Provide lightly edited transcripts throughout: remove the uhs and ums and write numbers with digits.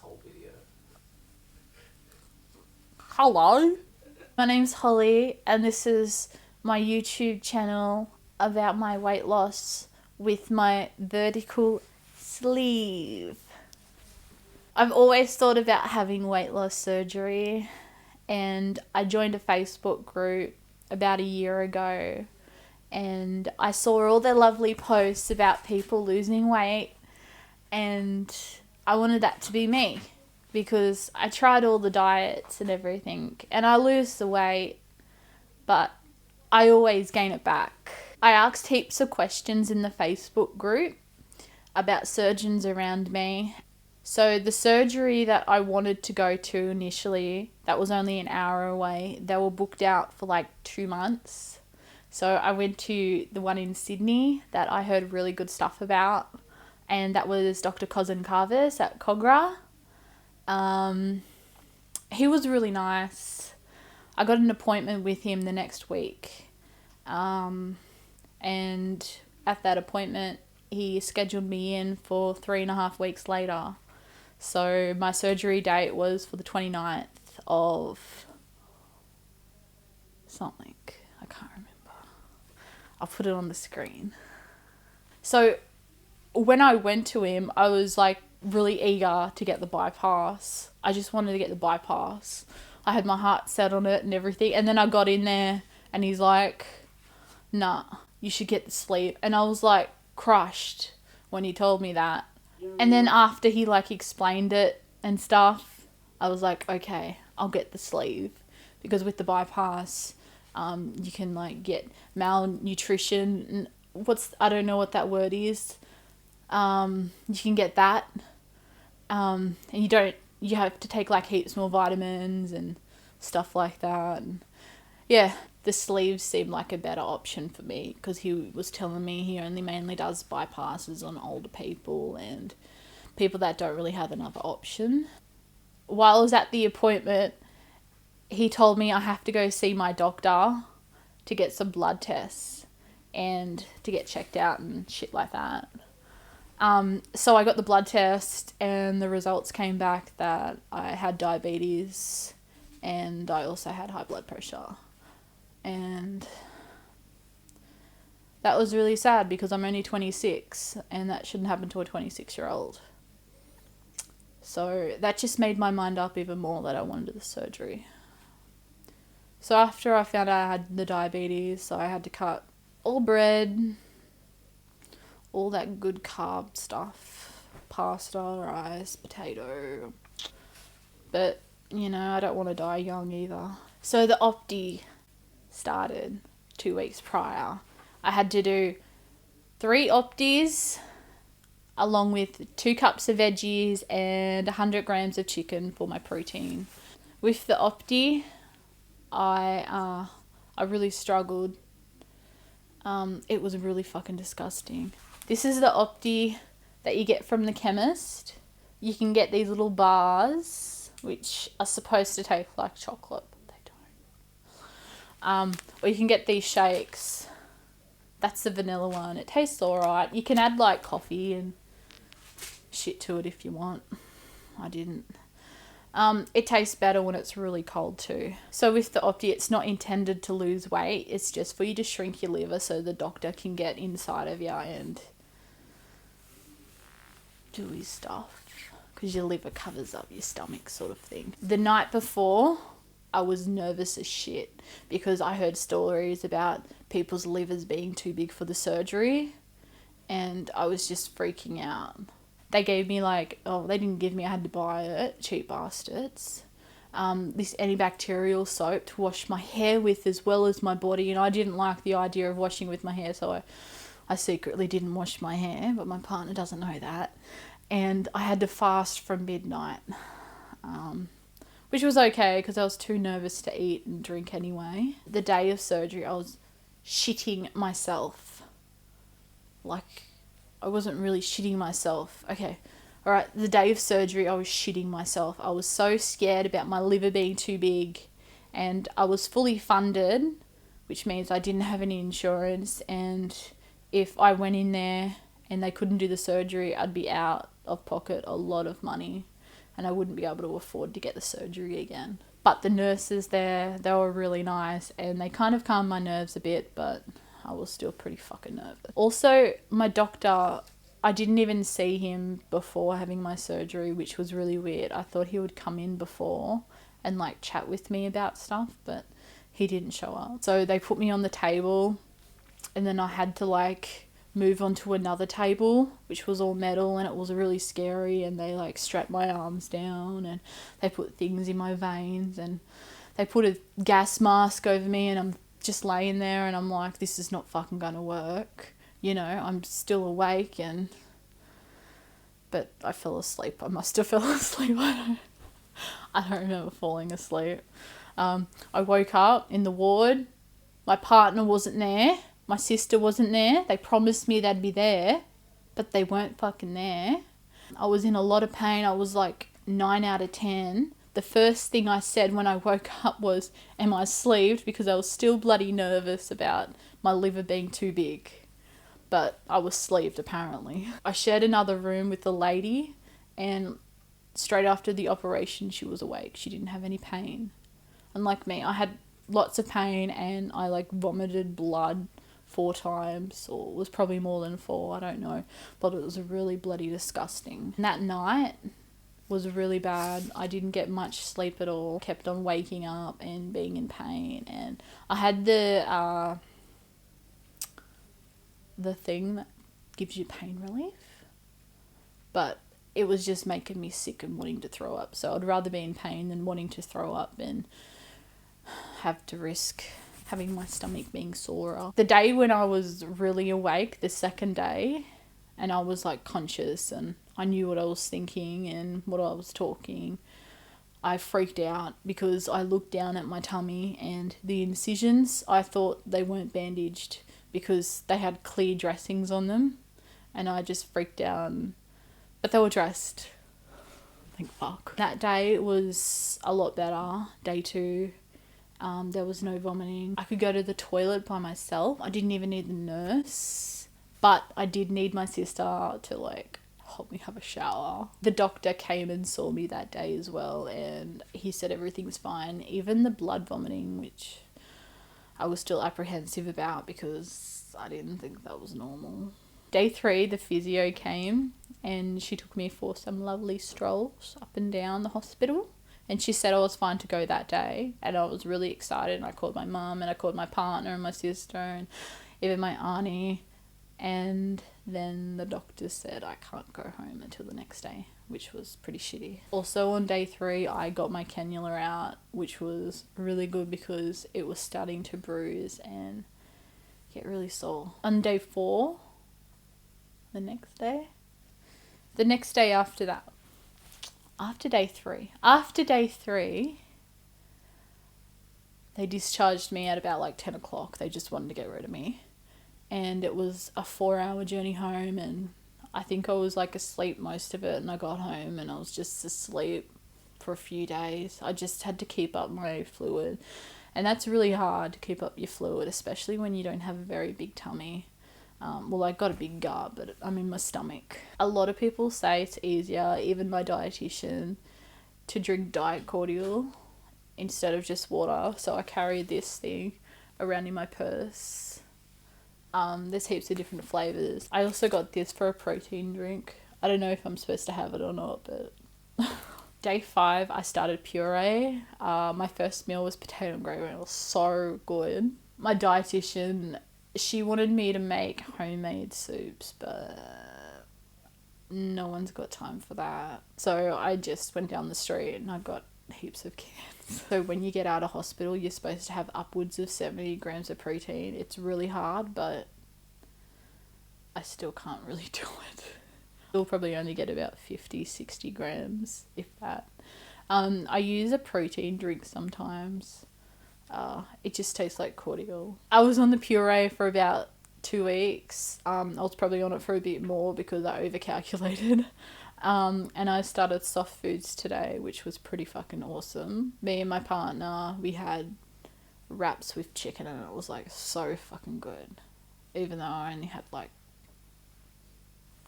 whole video. Hello, my name's Holly and this is my YouTube channel about my weight loss with my vertical sleeve. I've always thought about having weight loss surgery, and I joined a Facebook group about a year ago, and I saw all their lovely posts about people losing weight, and I wanted that to be me because I tried all the diets and everything and I lose the weight, but I always gain it back. I asked heaps of questions in the Facebook group about surgeons around me. So the surgery that I wanted to go to initially, that was only an hour away, they were booked out for like 2 months. So I went to the one in Sydney that I heard really good stuff about, and that was Dr. Cousin Carvis at Cogra. He was really nice. I got an appointment with him the next week. And at that appointment, he scheduled me in for 3.5 weeks later. So my surgery date was for the 29th of something. I can't remember. I'll put it on the screen. So when I went to him, I was like really eager to get the bypass. I just wanted to get the bypass. I had my heart set on it and everything. And then I got in there and he's like, nah, you should get the sleeve. And I was like crushed when he told me that. And then after he like explained it and stuff, I was like, okay, I'll get the sleeve. Because with the bypass, you can like get malnutrition. I don't know what that word is. You can get that. And you have to take like heaps more vitamins and stuff like that. And yeah, the sleeves seemed like a better option for me because he was telling me he only mainly does bypasses on older people and people that don't really have another option. While I was at the appointment, he told me I have to go see my doctor to get some blood tests and to get checked out and shit like that. So I got the blood test and the results came back that I had diabetes and I also had high blood pressure. And that was really sad because I'm only 26 and that shouldn't happen to a 26-year-old. So that just made my mind up even more that I wanted the surgery. So after I found out I had the diabetes, I had to cut all bread, all that good carb stuff, pasta, rice, potato. But, I don't want to die young either. So the Opti started 2 weeks prior. I had to do 3 Optis along with 2 cups of veggies and 100 grams of chicken for my protein. With the Opti, I really struggled. It was really fucking disgusting. This is the Opti that you get from the chemist. You can get these little bars, which are supposed to taste like chocolate, but they don't. Or you can get these shakes. That's the vanilla one. It tastes alright. You can add like coffee and shit to it if you want. I didn't. It tastes better when it's really cold too. So with the Opti, it's not intended to lose weight. It's just for you to shrink your liver so the doctor can get inside of you and do his stuff. Because your liver covers up your stomach sort of thing. The night before, I was nervous as shit because I heard stories about people's livers being too big for the surgery. And I was just freaking out. They gave me they didn't give me, I had to buy it, cheap bastards. This antibacterial soap to wash my hair with as well as my body. And I didn't like the idea of washing with my hair, so I secretly didn't wash my hair, but my partner doesn't know that. And I had to fast from midnight, which was okay because I was too nervous to eat and drink anyway. The day of surgery, I was shitting myself. I wasn't really shitting myself. Okay, alright, the day of surgery, I was shitting myself. I was so scared about my liver being too big, and I was fully funded, which means I didn't have any insurance, and if I went in there and they couldn't do the surgery, I'd be out of pocket a lot of money. and I wouldn't be able to afford to get the surgery again. But the nurses there, they were really nice, and they kind of calmed my nerves a bit, but I was still pretty fucking nervous. Also, my doctor, I didn't even see him before having my surgery, which was really weird. I thought he would come in before and like chat with me about stuff, but he didn't show up. So they put me on the table, and then I had to like move on to another table, which was all metal, and it was really scary, and they like strapped my arms down, and they put things in my veins, and they put a gas mask over me, and I'm just laying there, and I'm like, this is not fucking gonna work. You know, I'm still awake, but I fell asleep. I must have fell asleep. I don't remember falling asleep. I woke up in the ward. My partner wasn't there. My sister wasn't there. They promised me they'd be there, but they weren't fucking there. I was in a lot of pain. I was like 9 out of 10. The first thing I said when I woke up was, am I sleeved? Because I was still bloody nervous about my liver being too big. But I was sleeved apparently. I shared another room with the lady, and straight after the operation she was awake. She didn't have any pain. Unlike me, I had lots of pain, and I like vomited blood 4 times, or it was probably more than 4, I don't know, but it was really bloody disgusting. And that night was really bad. I didn't get much sleep at all, kept on waking up and being in pain, and I had the thing that gives you pain relief, but it was just making me sick and wanting to throw up, so I'd rather be in pain than wanting to throw up and have to risk having my stomach being sore. The day when I was really awake, the second day, and I was like conscious and I knew what I was thinking and what I was talking, I freaked out because I looked down at my tummy, and the incisions, I thought they weren't bandaged because they had clear dressings on them, and I just freaked out, but they were dressed. Thank fuck. That day was a lot better. Day 2, there was no vomiting. I could go to the toilet by myself. I didn't even need the nurse, but I did need my sister to like help me have a shower. The doctor came and saw me that day as well, and he said everything was fine, even the blood vomiting, which I was still apprehensive about because I didn't think that was normal. Day 3, the physio came, and she took me for some lovely strolls up and down the hospital. And she said I was fine to go that day, and I was really excited, and I called my mum, and I called my partner and my sister and even my auntie, and then the doctor said I can't go home until the next day, which was pretty shitty. Also on day 3, I got my cannula out, which was really good because it was starting to bruise and get really sore. On day 4, the next day after that, after day 3, they discharged me at about like 10 o'clock. They just wanted to get rid of me. And it was a 4-hour journey home, and I think I was like asleep most of it, and I got home and I was just asleep for a few days. I just had to keep up my fluid, and that's really hard to keep up your fluid, especially when you don't have a very big tummy. Well, I got a big gut, but I'm in my stomach. A lot of people say it's easier, even my dietitian, to drink diet cordial instead of just water. So I carry this thing around in my purse. There's heaps of different flavours. I also got this for a protein drink. I don't know if I'm supposed to have it or not, but... Day 5, I started puree. My first meal was potato and gravy, and it was so good. My dietitian, she wanted me to make homemade soups, but no one's got time for that. So I just went down the street and I got heaps of cans. So when you get out of hospital, you're supposed to have upwards of 70 grams of protein. It's really hard, but I still can't really do it. You'll probably only get about 50, 60 grams, if that. I use a protein drink sometimes. It just tastes like cordial. I was on the puree for about 2 weeks. I was probably on it for a bit more because I overcalculated. And I started soft foods today, which was pretty fucking awesome. Me and my partner, we had wraps with chicken, and it was like so fucking good. Even though I only had like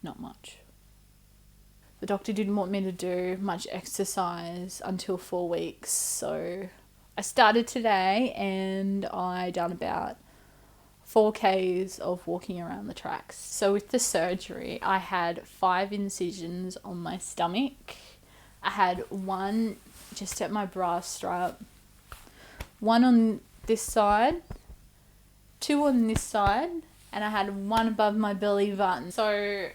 not much. The doctor didn't want me to do much exercise until 4 weeks. So I started today and I done about 4Ks of walking around the tracks. So with the surgery, I had 5 incisions on my stomach. I had one just at my bra strap, one on this side, 2 on this side, and I had one above my belly button. So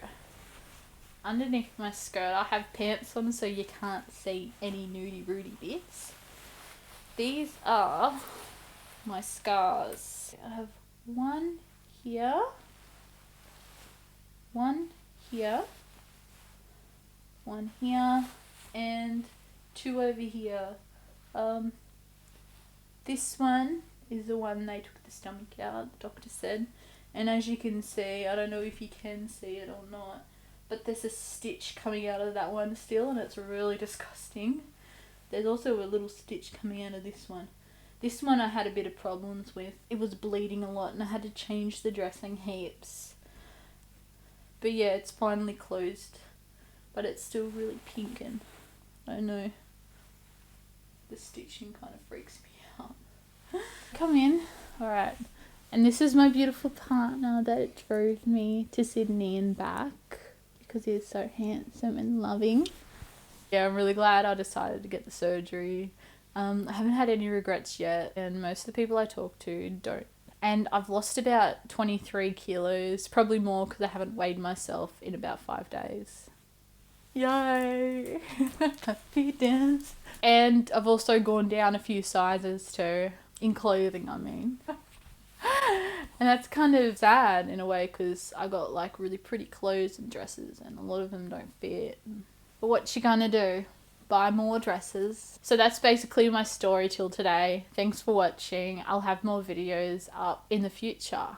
underneath my skirt, I have pants on so you can't see any nudie rooty bits. These are my scars. I have one here, one here, one here, and 2 over here. This one is the one they took the stomach out, the doctor said. And as you can see, I don't know if you can see it or not, but there's a stitch coming out of that one still, and it's really disgusting. There's also a little stitch coming out of this one. This one I had a bit of problems with. It was bleeding a lot and I had to change the dressing heaps. But yeah, it's finally closed. But it's still really pink and I don't know. The stitching kind of freaks me out. Come in. Alright. And this is my beautiful partner that drove me to Sydney and back because he is so handsome and loving. Yeah, I'm really glad I decided to get the surgery. I haven't had any regrets yet, and most of the people I talk to don't. And I've lost about 23 kilos, probably more because I haven't weighed myself in about 5 days. Yay! Happy dance. And I've also gone down a few sizes too, in clothing I mean. And that's kind of sad in a way because I got like really pretty clothes and dresses and a lot of them don't fit. But what you gonna do? Buy more dresses. So that's basically my story till today. Thanks for watching. I'll have more videos up in the future.